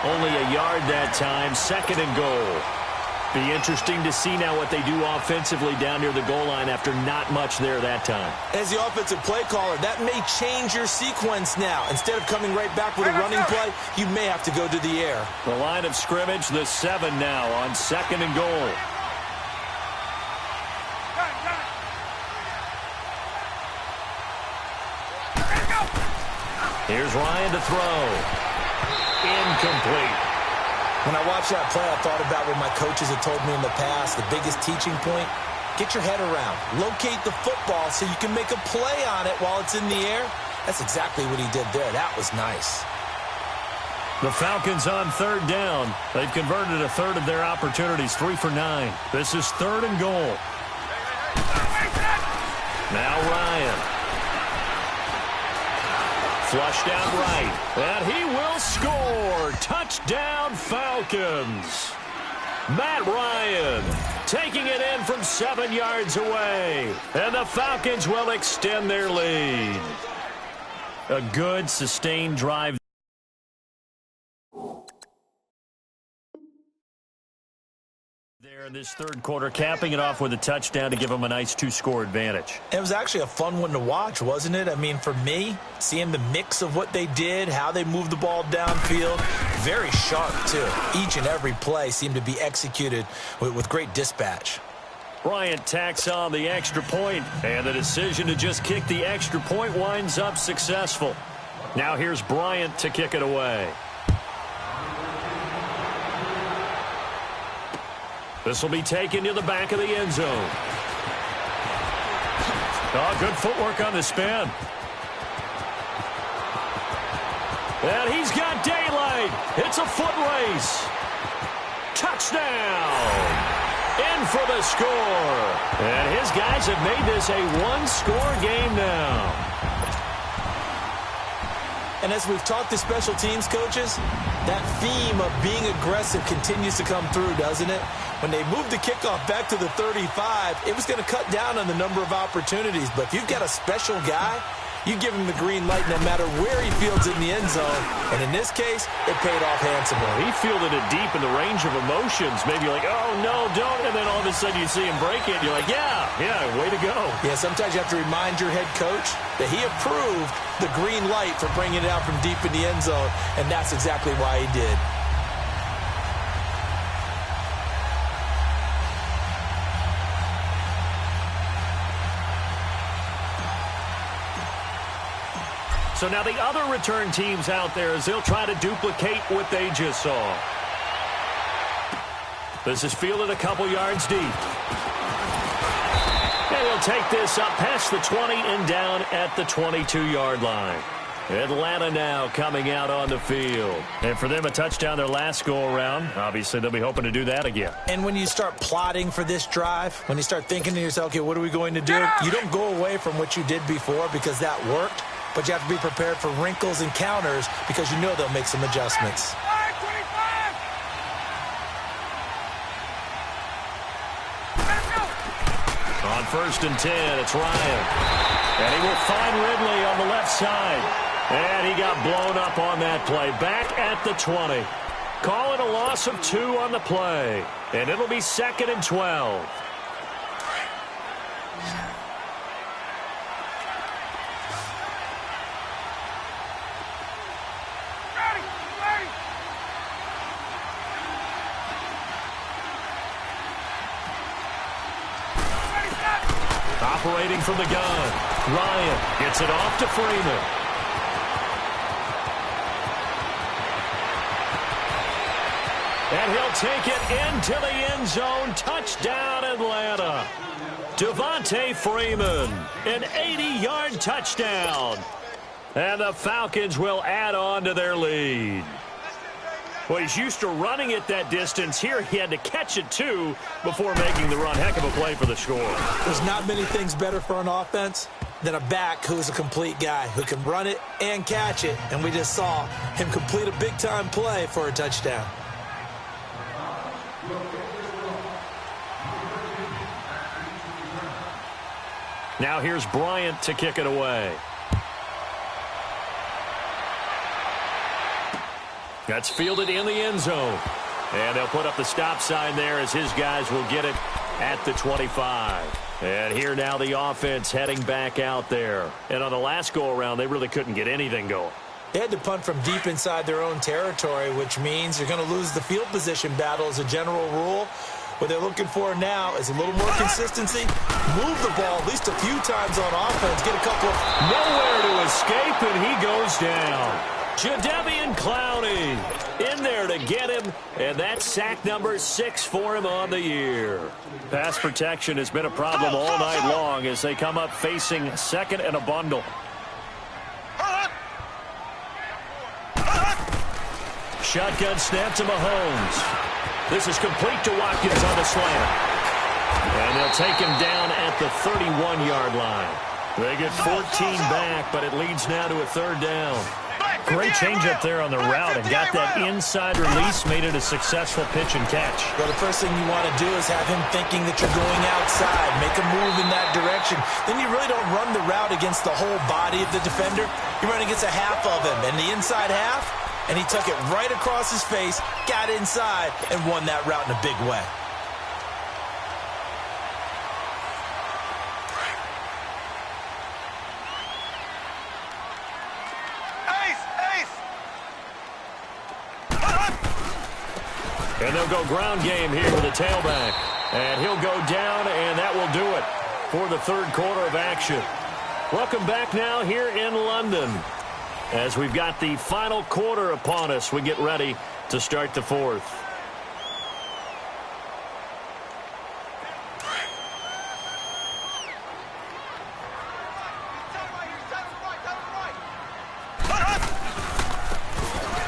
Speaker 2: Only a yard that time, 2nd and goal. Be interesting to see now what they do offensively down near the goal line after not much there that time.
Speaker 3: As the offensive play caller, that may change your sequence now. Instead of coming right back with a running play, you may have to go to the air.
Speaker 2: The line of scrimmage, the 7 now on 2nd and goal. Here's Ryan to throw. Incomplete.
Speaker 3: When I watched that play, I thought about what my coaches had told me in the past. The biggest teaching point, get your head around. Locate the football so you can make a play on it while it's in the air. That's exactly what he did there. That was nice.
Speaker 2: The Falcons on 3rd down. They've converted a third of their opportunities, 3 for 9. This is 3rd and goal. Now Ryan. Flush down right, and he will score. Touchdown, Falcons. Matt Ryan taking it in from 7 yards away, and the Falcons will extend their lead. A good, sustained drive there in this 3rd quarter, capping it off with a touchdown to give them a nice 2-score advantage.
Speaker 3: It was actually a fun one to watch, wasn't it? I mean, for me, seeing the mix of what they did, how they moved the ball downfield, very sharp, too. Each and every play seemed to be executed with great dispatch.
Speaker 2: Bryant tacks on the extra point, and the decision to just kick the extra point winds up successful. Now here's Bryant to kick it away. This will be taken to the back of the end zone. Oh, good footwork on the spin. And he's got daylight. It's a foot race. Touchdown. In for the score. And his guys have made this a 1-score game now.
Speaker 3: And as we've talked to special teams coaches, that theme of being aggressive continues to come through, doesn't it? When they moved the kickoff back to the 35, it was going to cut down on the number of opportunities. But if you've got a special guy, you give him the green light no matter where he fields in the end zone. And in this case, it paid off handsomely.
Speaker 2: He fielded it deep in the range of emotions. Maybe you're like, oh, no, don't. And then all of a sudden you see him break it. You're like, yeah, way to go.
Speaker 3: Yeah, sometimes you have to remind your head coach that he approved the green light for bringing it out from deep in the end zone. And that's exactly why he did.
Speaker 2: So now the other return teams out there as they'll try to duplicate what they just saw. This is fielded a couple yards deep. And he'll take this up past the 20 and down at the 22-yard line. Atlanta now coming out on the field. And for them, a touchdown their last go-around. Obviously, they'll be hoping to do that again.
Speaker 3: And when you start plotting for this drive, when you start thinking to yourself, okay, what are we going to do? You don't go away from what you did before because that worked. But you have to be prepared for wrinkles and counters because you know they'll make some adjustments.
Speaker 2: On 1st and 10, it's Ryan. And he will find Ridley on the left side. And he got blown up on that play. Back at the 20. Call it a loss of 2 on the play. And it'll be 2nd and 12. Operating from the gun. Ryan gets it off to Freeman. And he'll take it into the end zone. Touchdown, Atlanta. Devontae Freeman, an 80-yard touchdown. And the Falcons will add on to their lead. Well, he's used to running it that distance. Here he had to catch it, too, before making the run. Heck of a play for the score.
Speaker 3: There's not many things better for an offense than a back who's a complete guy, who can run it and catch it. And we just saw him complete a big-time play for a touchdown.
Speaker 2: Now here's Bryant to kick it away. That's fielded in the end zone. And they'll put up the stop sign there as his guys will get it at the 25. And here now the offense heading back out there. And on the last go-around, they really couldn't get anything going.
Speaker 3: They had to punt from deep inside their own territory, which means you're going to lose the field position battle as a general rule. What they're looking for now is a little more consistency. Move the ball at least a few times on offense. Get a couple of...
Speaker 2: Nowhere to escape, and he goes down. Jadeveon Clowney in there to get him, and that's sack number 6 for him on the year. Pass protection has been a problem all night long as they come up facing second and a bundle. Shotgun snap to Mahomes. This is complete to Watkins on the slant. And they'll take him down at the 31-yard line. They get 14 back, but it leads now to a third down. Great change up there on the route and got that inside release, made it a successful pitch and catch.
Speaker 3: Well, the first thing you want to do is have him thinking that you're going outside, make a move in that direction. Then you really don't run the route against the whole body of the defender. You run against a half of him, and the inside half, and he took it right across his face, got inside, and won that route in a big way.
Speaker 2: And they'll go ground game here with a tailback. And he'll go down, and that will do it for the third quarter of action. Welcome back now here in London. As we've got the final quarter upon us, we get ready to start the fourth.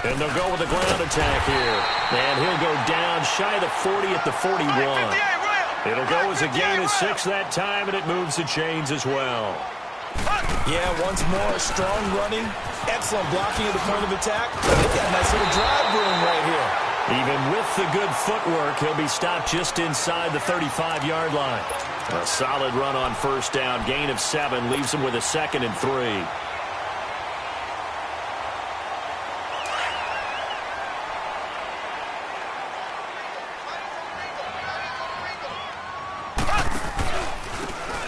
Speaker 2: And they'll go with a ground attack here. And he'll go down shy of the 40 at the 41. It'll go as a gain of 6 that time, and it moves the chains as well.
Speaker 3: Yeah, once more, strong running, excellent blocking at the point of attack. They've got a nice little drive brewing right here.
Speaker 2: Even with the good footwork, he'll be stopped just inside the 35-yard line. A solid run on first down, gain of 7, leaves him with a 2nd and 3.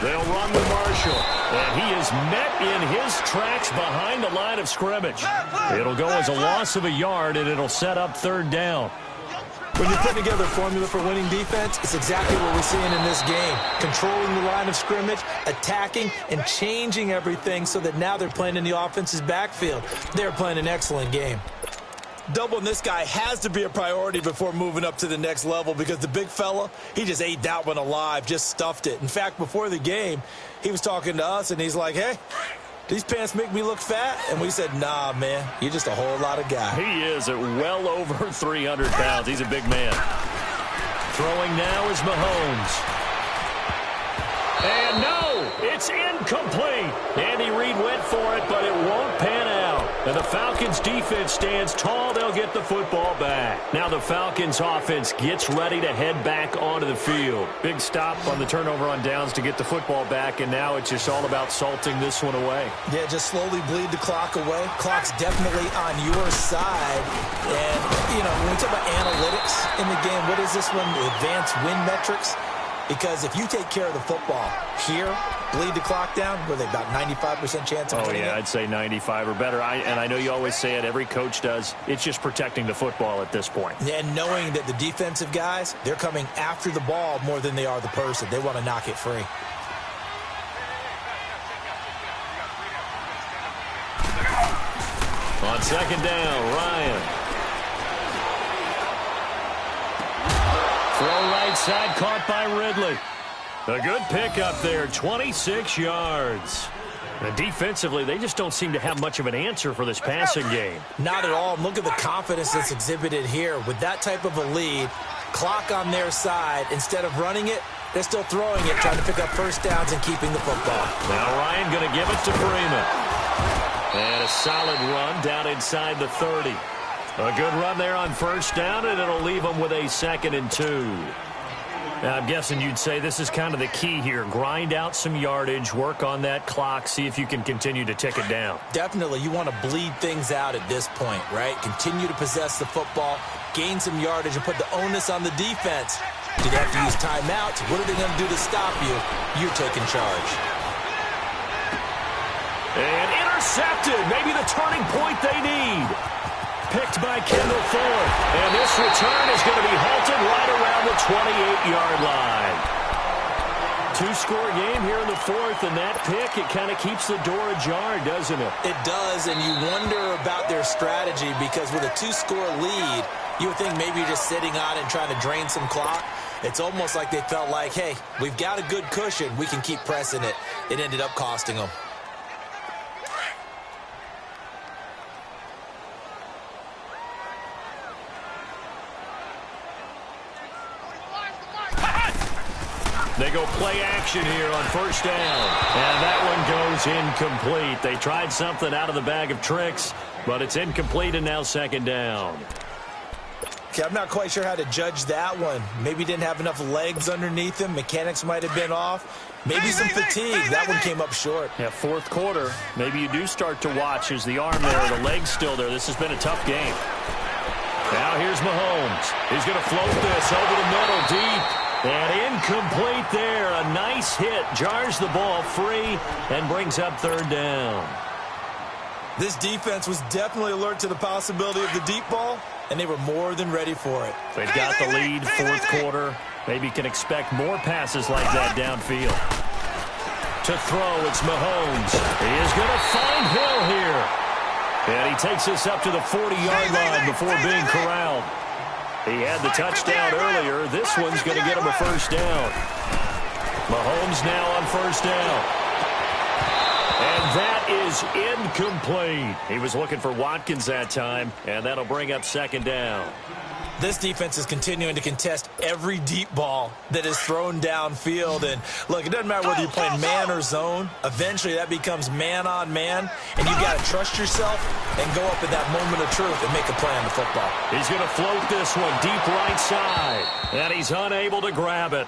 Speaker 2: They'll run with Marshall, and he is met in his tracks behind the line of scrimmage. It'll go as a loss of a yard, and it'll set up third down.
Speaker 3: When you put together a formula for winning defense, it's exactly what we're seeing in this game. Controlling the line of scrimmage, attacking, and changing everything so that now they're playing in the offense's backfield. They're playing an excellent game. Doubling this guy has to be a priority before moving up to the next level because the big fella, he just ate that one alive, just stuffed it. In fact, before the game, he was talking to us, and he's like, hey, these pants make me look fat? And we said, nah, man, you're just a whole lot of guy.
Speaker 2: He is at well over 300 pounds. He's a big man. Throwing now is Mahomes. And no, it's incomplete. Andy Reid went for it, but it won't pan out. And the Falcons defense stands tall. They'll get the football back. Now the Falcons offense gets ready to head back onto the field. Big stop on the turnover on downs to get the football back, and now it's just all about salting this one away.
Speaker 3: Yeah, just slowly bleed the clock away. Clock's definitely on your side. And, you know, when we talk about analytics in the game, what is this one? Advanced win metrics? Because if you take care of the football here, bleed the clock down, were they about 95% chance of winning it?
Speaker 2: I'd say 95 or better. And I know you always say it, every coach does. It's just protecting the football at this point.
Speaker 3: And knowing that the defensive guys, they're coming after the ball more than they are the person. They want to knock it free.
Speaker 2: On second down, Ryan. Throw right side, caught by Ridley. A good pickup there, 26 yards. And defensively, they just don't seem to have much of an answer for this passing game.
Speaker 3: Not at all. Look at the confidence that's exhibited here. With that type of a lead, clock on their side, instead of running it, they're still throwing it, trying to pick up first downs and keeping the football.
Speaker 2: Now Ryan going to give it to Freeman. And a solid run down inside the 30. A good run there on first down, and it'll leave them with a 2nd and 2. Now, I'm guessing you'd say this is kind of the key here. Grind out some yardage, work on that clock, see if you can continue to tick it down.
Speaker 3: Definitely. You want to bleed things out at this point, right? Continue to possess the football, gain some yardage, and put the onus on the defense. Do they have to use timeouts? What are they going to do to stop you? You're taking charge.
Speaker 2: And intercepted. Maybe the turning point they need. Picked by Kendall Thorne. And this return is going to be halted right around the 28-yard line. Two-score game here in the fourth, and that pick, it kind of keeps the door ajar, doesn't it?
Speaker 3: It does, and you wonder about their strategy because with a two-score lead, you would think maybe you're just sitting on it and trying to drain some clock. It's almost like they felt like, hey, we've got a good cushion. We can keep pressing it. It ended up costing them.
Speaker 2: They go play action here on first down. And that one goes incomplete. They tried something out of the bag of tricks, but it's incomplete and now second down.
Speaker 3: Okay, I'm not quite sure how to judge that one. Maybe didn't have enough legs underneath him. Mechanics might have been off. Maybe some fatigue. That one came up short.
Speaker 2: Yeah, fourth quarter. Maybe you do start to watch as the arm there, the leg's still there. This has been a tough game. Now here's Mahomes. He's going to float this over the middle deep. And incomplete there. A nice hit. Jars the ball free and brings up third down.
Speaker 3: This defense was definitely alert to the possibility of the deep ball, and they were more than ready for it.
Speaker 2: They've got the lead, fourth quarter. Maybe can expect more passes like that downfield. To throw, it's Mahomes. He is going to find Hill here. And he takes us up to the 40-yard line before being corralled. He had the touchdown earlier. This one's going to get him a first down. Mahomes now on first down. And that is incomplete. He was looking for Watkins that time, and that'll bring up second down.
Speaker 3: This defense is continuing to contest every deep ball that is thrown downfield. And, look, it doesn't matter whether you're playing man or zone. Eventually, that becomes man-on-man, and you've got to trust yourself and go up at that moment of truth and make a play on the football.
Speaker 2: He's going to float this one deep right side, and he's unable to grab it.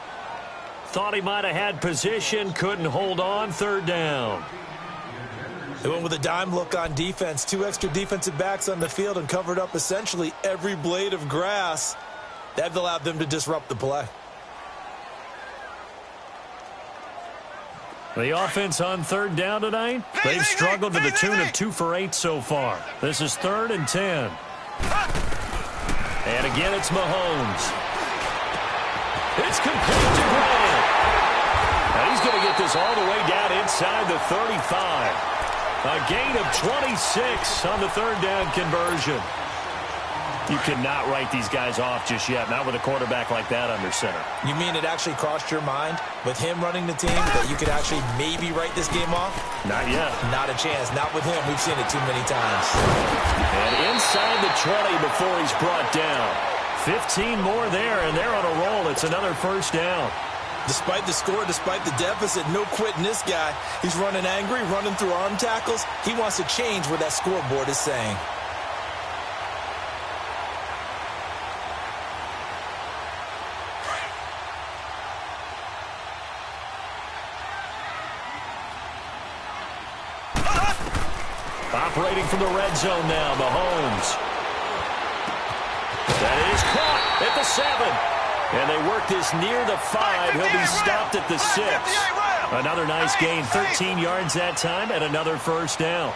Speaker 2: Thought he might have had position, couldn't hold on, third down.
Speaker 3: They went with a dime look on defense. Two extra defensive backs on the field and covered up essentially every blade of grass. That allowed them to disrupt the play.
Speaker 2: The offense on third down tonight, they've struggled to the tune of 2 for 8 so far. This is 3rd and 10. And again, it's Mahomes. It's complete to Grant. Now he's going to get this all the way down inside the 35. A gain of 26 on the third down conversion. You cannot write these guys off just yet, not with a quarterback like that under center. You
Speaker 3: mean it actually crossed your mind with him running the team that you could actually maybe write this game off?
Speaker 2: Not yet.
Speaker 3: Not a chance. Not with him. We've seen it too many times.
Speaker 2: And inside the 20 before he's brought down. 15 more there, and they're on a roll. It's another first down.
Speaker 3: Despite the score, despite the deficit, no quitting this guy. He's running angry, running through arm tackles. He wants to change what that scoreboard is saying.
Speaker 2: Operating from the red zone now, Mahomes. That is caught at the 7. And they work this near the 5. He'll be stopped at the 6. Another nice gain, 13 yards that time, and another first down.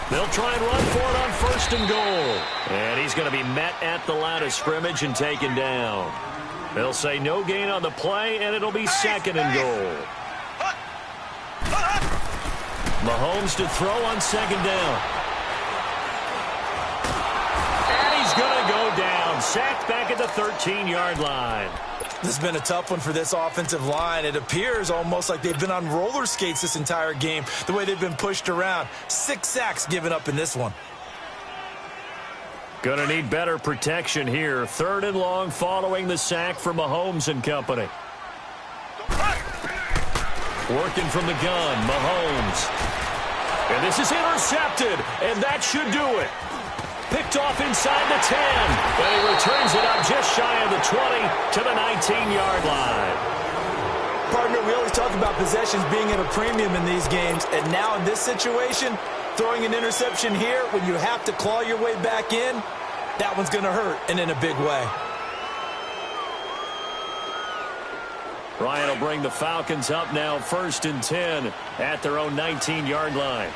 Speaker 2: They'll try and run for it on first and goal. And he's going to be met at the line of scrimmage and taken down. They'll say no gain on the play, and it'll be second and goal. Mahomes to throw on second down. Going to go down. Sacked back at the 13-yard line.
Speaker 3: This has been a tough one for this offensive line. It appears almost like they've been on roller skates this entire game, the way they've been pushed around. 6 sacks given up in this one.
Speaker 2: Going to need better protection here. 3rd and long following the sack for Mahomes and company. Working from the gun, Mahomes. And this is intercepted, and that should do it. Picked picked off inside the 10. And he returns it up just shy of the 20 to the 19-yard line.
Speaker 3: Partner, we always talk about possessions being at a premium in these games, and now in this situation, throwing an interception here when you have to claw your way back in, that one's going to hurt, and in a big way.
Speaker 2: Ryan will bring the Falcons up now 1st and 10 at their own 19-yard line.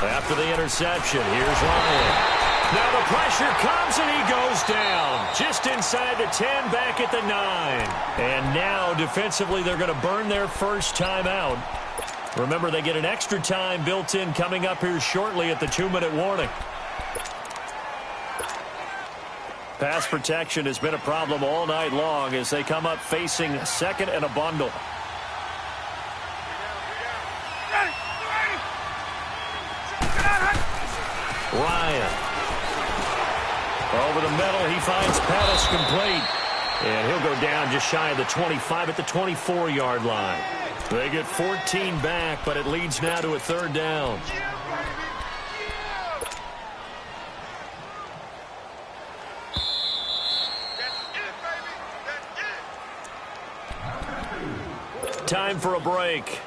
Speaker 2: After the interception, here's Ryan. Now the pressure comes and he goes down. Just inside the 10, back at the 9. And now defensively they're going to burn their first timeout. Remember, they get an extra time built in coming up here shortly at the 2-minute warning. Pass protection has been a problem all night long as they come up facing 2nd and a bundle. Ryan. Over the middle, he finds Pettis complete. And he'll go down just shy of the 25 at the 24-yard line. They get 14 back, but it leads now to a 3rd down. Time for a break.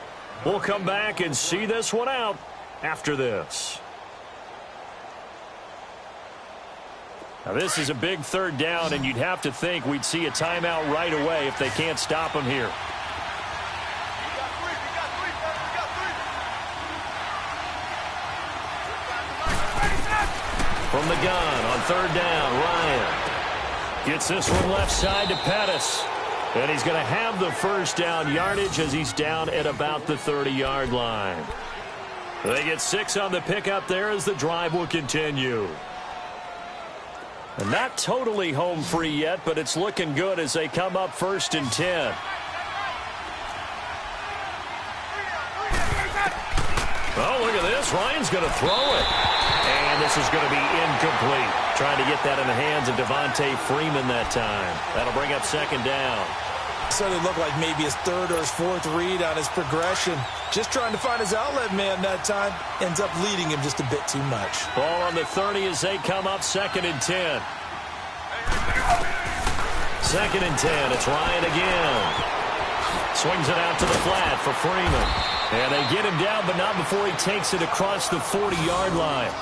Speaker 2: We'll come back and see this one out after this. Now, this is a big 3rd down, and you'd have to think we'd see a timeout right away if they can't stop him here. From the gun on 3rd down, Ryan gets this one left side to Pettis. And he's going to have the first down yardage as he's down at about the 30-yard line. They get 6 on the pickup there as the drive will continue. And not totally home free yet, but it's looking good as they come up 1st and 10. Oh, look at this. Ryan's going to throw it. And this is going to be incomplete. Trying to get that in the hands of Devontae Freeman that time. That'll bring up 2nd down.
Speaker 3: So it looked like maybe his 3rd or his 4th read on his progression. Just trying to find his outlet man that time. Ends up leading him just a bit too much.
Speaker 2: Ball on the 30 as they come up 2nd and 10. 2nd and 10. It's Ryan again. Swings it out to the flat for Freeman. And they get him down, but not before he takes it across the 40-yard line.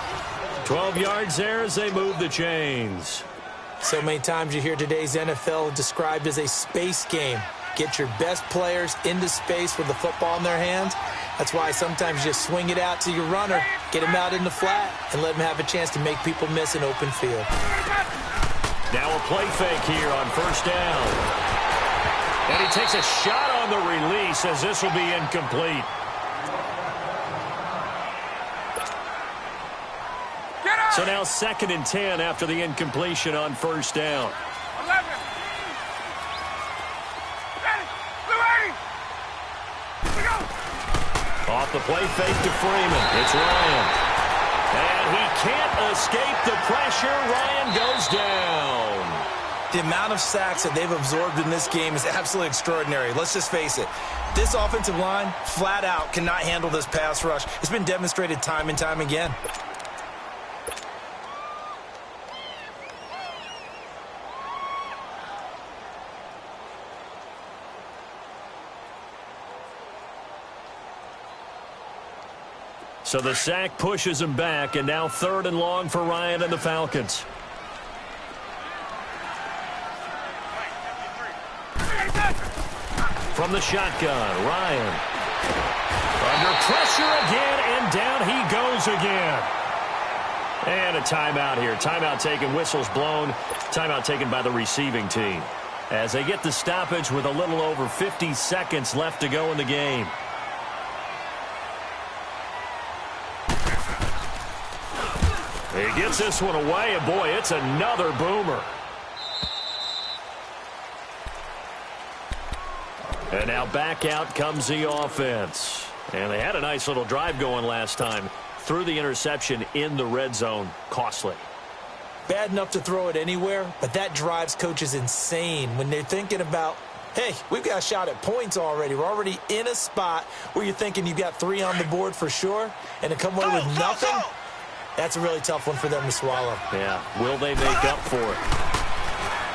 Speaker 2: 12 yards there as they move the chains.
Speaker 3: So many times you hear today's NFL described as a space game. Get your best players into space with the football in their hands. That's why sometimes you just swing it out to your runner, get him out in the flat, and let him have a chance to make people miss an open field.
Speaker 2: Now a play fake here on 1st down. And he takes a shot on the release as this will be incomplete. So now 2nd and 10 after the incompletion on 1st down.
Speaker 1: 11.
Speaker 2: Off the play fake to Freeman. It's Ryan. And he can't escape the pressure. Ryan goes down.
Speaker 3: The amount of sacks that they've absorbed in this game is absolutely extraordinary. Let's just face it. This offensive line, flat out, cannot handle this pass rush. It's been demonstrated time and time again.
Speaker 2: So the sack pushes him back, and now 3rd and long for Ryan and the Falcons. From the shotgun, Ryan. Under pressure again, and down he goes again. And a timeout here. Timeout taken, whistles blown. Timeout taken by the receiving team. As they get the stoppage with a little over 50 seconds left to go in the game. He gets this one away, and boy, it's another boomer. And now back out comes the offense. And they had a nice little drive going last time. Threw the interception in the red zone. Costly.
Speaker 3: Bad enough to throw it anywhere, but that drives coaches insane when they're thinking about hey, we've got a shot at points already. We're already in a spot where you're thinking you've got 3 on the board for sure, and to come away with nothing, that's a really tough one for them to swallow.
Speaker 2: Yeah, will they make up for it?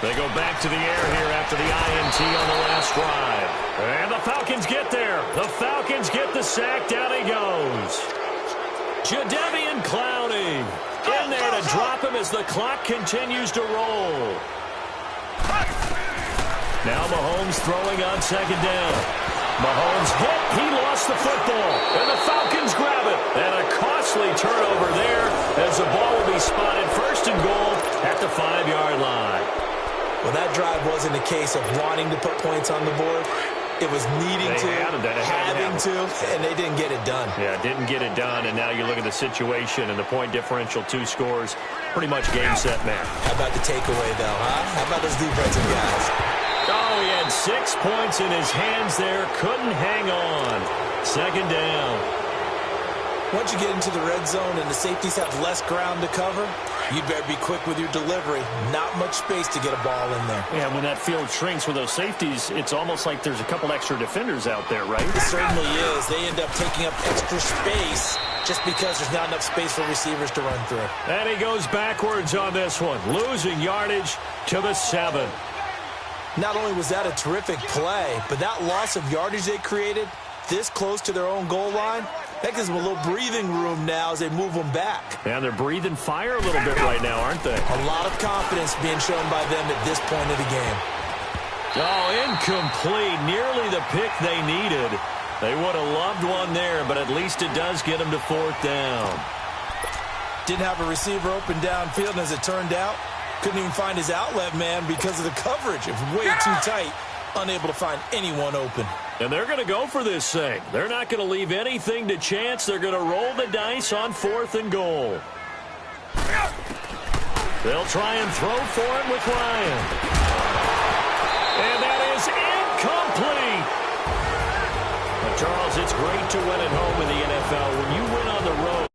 Speaker 2: They go back to the air here after the INT on the last drive. And the Falcons get there. The Falcons get the sack. Down he goes. Jadeveon Clowney in there to drop him as the clock continues to roll. Now Mahomes throwing on second down. Mahomes hit. He lost the football. And the Falcons grab it. And a costly turnover there as the ball will be spotted first and goal at the 5-yard line.
Speaker 3: Well, that drive wasn't a case of wanting to put points on the board. It was needing to, having to, and they didn't get it done.
Speaker 2: Yeah, didn't get it done, and now you look at the situation and the point differential, 2 scores, pretty much game, set, match.
Speaker 3: How about the takeaway, though, huh? How about those defensive guys?
Speaker 2: Oh, he had 6 points in his hands there. Couldn't hang on. Second down.
Speaker 3: Once you get into the red zone and the safeties have less ground to cover, you'd better be quick with your delivery. Not much space to get a ball in there.
Speaker 2: Yeah, when that field shrinks with those safeties, it's almost like there's a couple extra defenders out there, right?
Speaker 3: It certainly is. They end up taking up extra space just because there's not enough space for receivers to run through.
Speaker 2: And he goes backwards on this one, losing yardage to the 7.
Speaker 3: Not only was that a terrific play, but that loss of yardage they created this close to their own goal line, that gives them a little breathing room now as they move them back.
Speaker 2: And they're breathing fire a little bit right now, aren't they?
Speaker 3: A lot of confidence being shown by them at this point of the game.
Speaker 2: Oh, incomplete. Nearly the pick they needed. They would have loved one there, but at least it does get them to 4th down.
Speaker 3: Didn't have a receiver open downfield, and as it turned out, couldn't even find his outlet man because of the coverage. It was way too tight. Unable to find anyone open.
Speaker 2: And they're going to go for this thing. They're not going to leave anything to chance. They're going to roll the dice on 4th and goal. They'll try and throw for it with Ryan. And that is incomplete. But Charles, it's great to win at home in the NFL. When you win on the road,